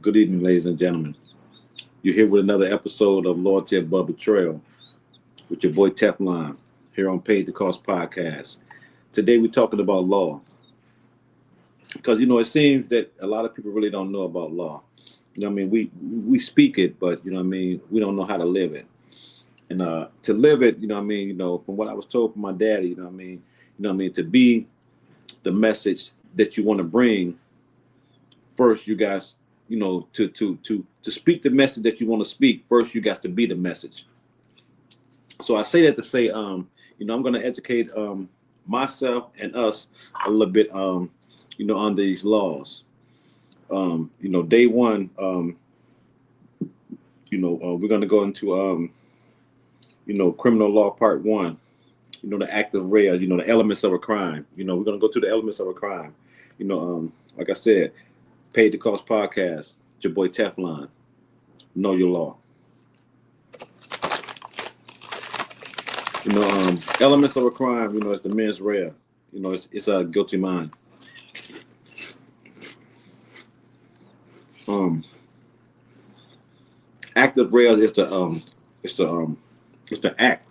Good evening, ladies and gentlemen. You're here with another episode of Loyalty Above Betrayal with your boy Teflon here on Paid to Cost Podcast. Today we're talking about law because it seems that a lot of people really don't know about law. We speak it, but we don't know how to live it. And to live it, from what I was told from my daddy, to be the message that you want to bring. First, you guys, to speak the message that you want to speak. First, you got to be the message. So I say that to say, I'm going to educate myself and us a little bit, on these laws. Day one, we're going to go into, criminal law part one. The active rea, the elements of a crime. We're going to go through the elements of a crime. Like I said. Paid to Cost Podcast. It's your boy Teflon. Know your law. Elements of a crime. It's the mens rea. It's a guilty mind. Active rea is the act.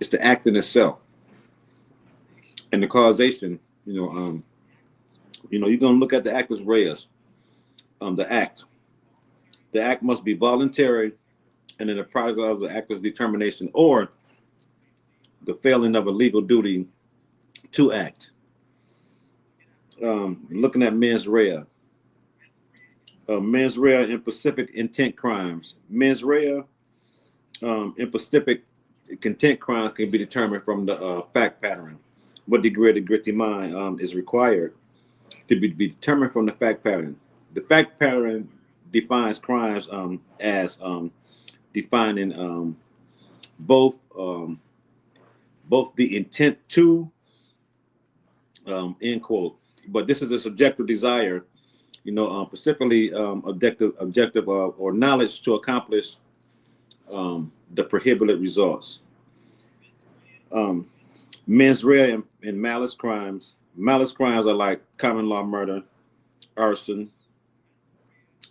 It's the act in itself, and the causation. You're gonna look at the actus reus, the act. The act must be voluntary, and then the product of the actor's determination or the failing of a legal duty to act. Looking at mens rea. Mens rea in specific intent crimes. Mens rea in specific intent crimes can be determined from the fact pattern. What degree of the guilty mind is required to be determined from the fact pattern. The fact pattern defines crimes as defining both the intent to end quote. But this is a subjective desire, specifically objective or knowledge to accomplish the prohibited results. Mens rea and malice crimes. Malice crimes are like common law murder, arson.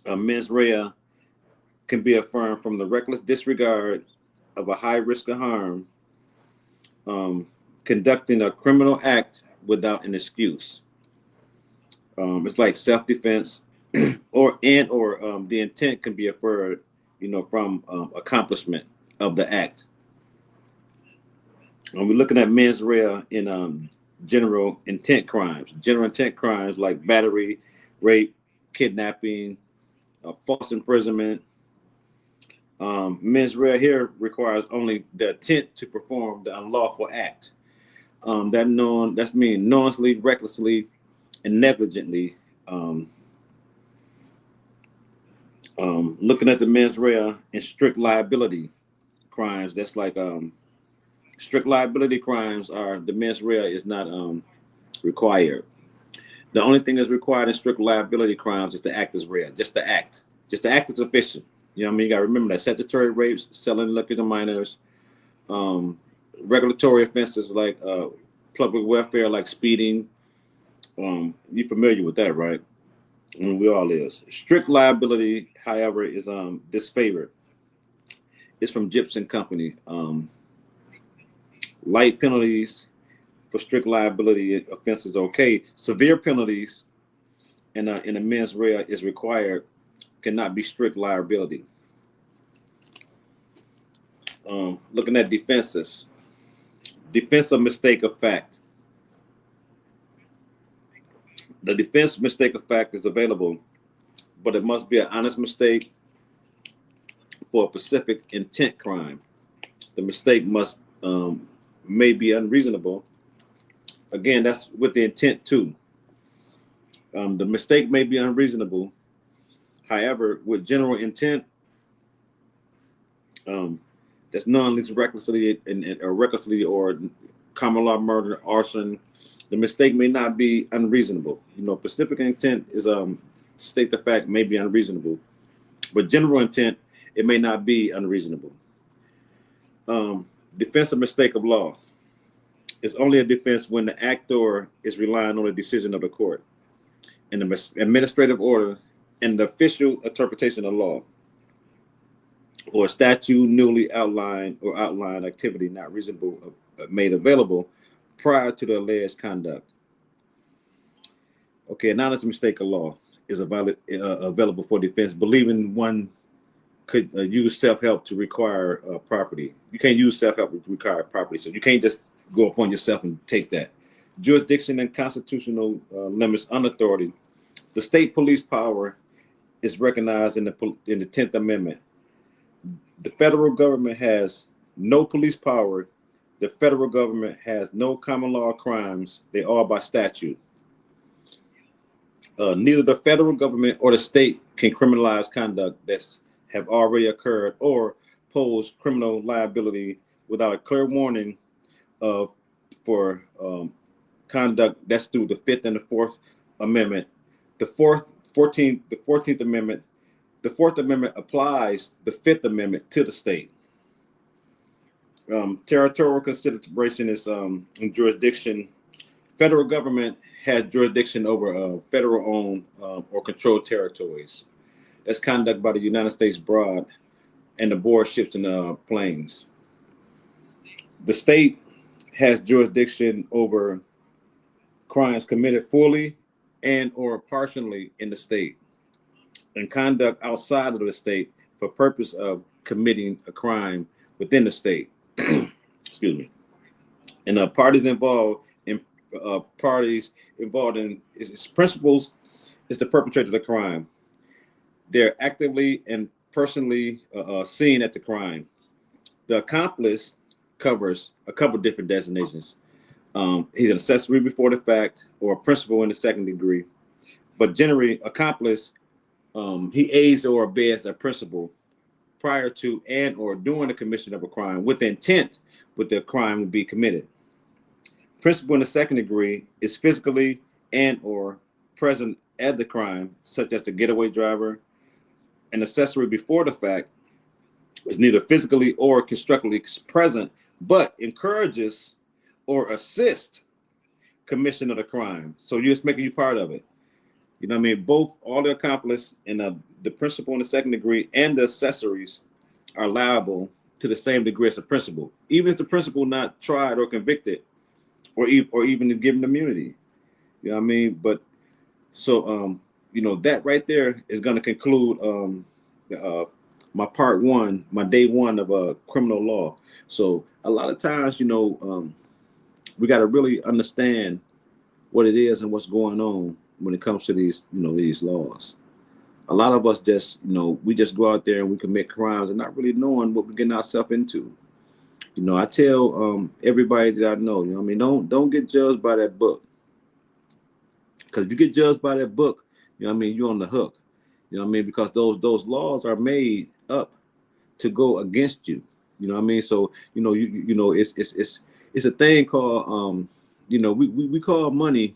Mens rea can be affirmed from the reckless disregard of a high risk of harm, conducting a criminal act without an excuse. It's like self-defense, or the intent can be inferred, from accomplishment of the act. We're looking at mens rea in general intent crimes. General intent crimes like battery, rape, kidnapping, false imprisonment. Mens rea here requires only the intent to perform the unlawful act. That's mean knowingly, recklessly, and negligently. Looking at the mens rea in strict liability crimes, that's like strict liability crimes are the mens rea is not required. The only thing that's required in strict liability crimes is the actus rea, just the act. Just the act is sufficient. You got to remember that statutory rapes, selling liquor to minors, regulatory offenses like public welfare, like speeding. You're familiar with that, right? We all is. Strict liability, however, is disfavored. It's from Gibson Company. Light penalties for strict liability offenses okay. Severe penalties in a mens rea is required, cannot be strict liability. Looking at defenses. Defense of mistake of fact. The defense mistake of fact is available, but it must be an honest mistake for a specific intent crime. The mistake may be unreasonable. Again, that's with the intent to. The mistake may be unreasonable. However, with general intent, that's knowingly, recklessly, or recklessly, or common law murder, arson, the mistake may not be unreasonable. Specific intent is state the fact may be unreasonable, but general intent, it may not be unreasonable. Defense of mistake of law is only a defense when the actor is relying on a decision of the court. In the administrative order and the official interpretation of law, or statute newly outlined or outlined activity not reasonable made available prior to the alleged conduct. Okay, an honest mistake of law is available for defense, believing one could use self-help to require property. You can't use self-help to require property, so you can't just go upon yourself and take that. Jurisdiction and constitutional limits on authority. The state police power is recognized in the 10th Amendment. The federal government has no police power. The federal government has no common law crimes. They are by statute. Neither the federal government or the state can criminalize conduct that's have already occurred or pose criminal liability without a clear warning for conduct that's through the 5th and the 4th Amendment. The 14th Amendment. The 4th Amendment applies the 5th Amendment to the state. Territorial consideration is in jurisdiction. Federal government has jurisdiction over federal-owned or controlled territories. That's conduct by the United States broad and the board ships and planes. The state has jurisdiction over crimes committed fully and or partially in the state, and conduct outside of the state for purpose of committing a crime within the state. Excuse me. And parties involved in its principles is the perpetrator of the crime. They're actively and personally seen at the crime. The accomplice covers a couple of different designations. He's an accessory before the fact or a principal in the second degree, but generally accomplice, he aids or abets a principal prior to and or during the commission of a crime with the intent with the crime to be committed. Principal in the second degree is physically and or present at the crime, such as the getaway driver. An accessory before the fact is neither physically or constructively present, but encourages or assists commission of the crime. So you're just making you part of it. You know what I mean? Both all the accomplice and the principal in the second degree and the accessories are liable to the same degree as the principal, even if the principal not tried or convicted, or even given immunity. You know what I mean? But so that right there is going to conclude my part one, my day one of criminal law. So a lot of times, we got to really understand what it is and what's going on when it comes to these laws. A lot of us just, we just go out there and we commit crimes and not really knowing what we're getting ourselves into. I tell everybody that I know, don't get judged by that book. Because if you get judged by that book, you're on the hook. Because those laws are made up to go against you. So it's a thing called we call money,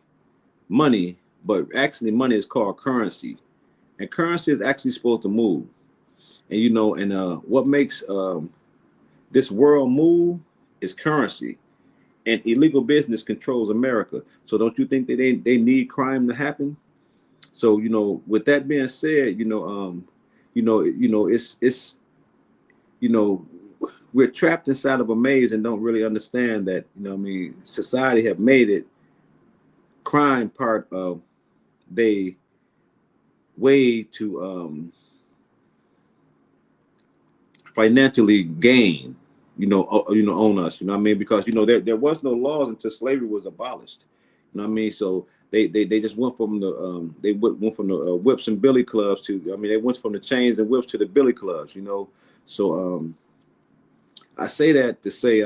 but actually money is called currency, and currency is actually supposed to move. And what makes this world move is currency, and illegal business controls America. So don't you think that they need crime to happen? So with that being said, it's we're trapped inside of a maze and don't really understand that society have made it crime part of they way to financially gain on us, because there was no laws until slavery was abolished. So they just went from the whips and billy clubs to they went from the chains and whips to the billy clubs. So I say that to say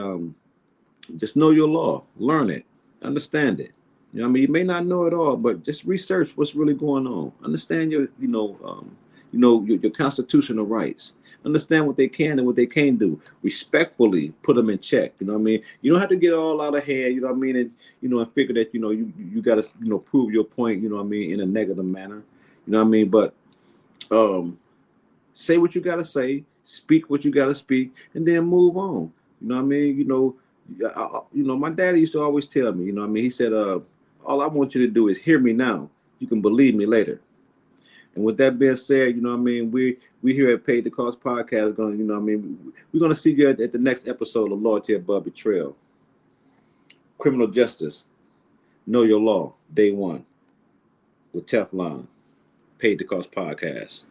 just know your law, learn it, understand it. You may not know it all, but just research what's really going on. Understand your your constitutional rights. Understand what they can and what they can't do. Respectfully put them in check. You don't have to get all out of hand. And and figure that you got to prove your point. In a negative manner. But say what you got to say, speak what you got to speak, and then move on. My daddy used to always tell me. He said, all I want you to do is hear me now. You can believe me later. And with that being said, you know what I mean, we here at Paid the Cost Podcast going, you know what I mean, we're going to see you at the next episode of Loyalty Above Betrayal. Criminal Justice, Know Your Law, Day 1 with Teflon, Paid the Cost Podcast.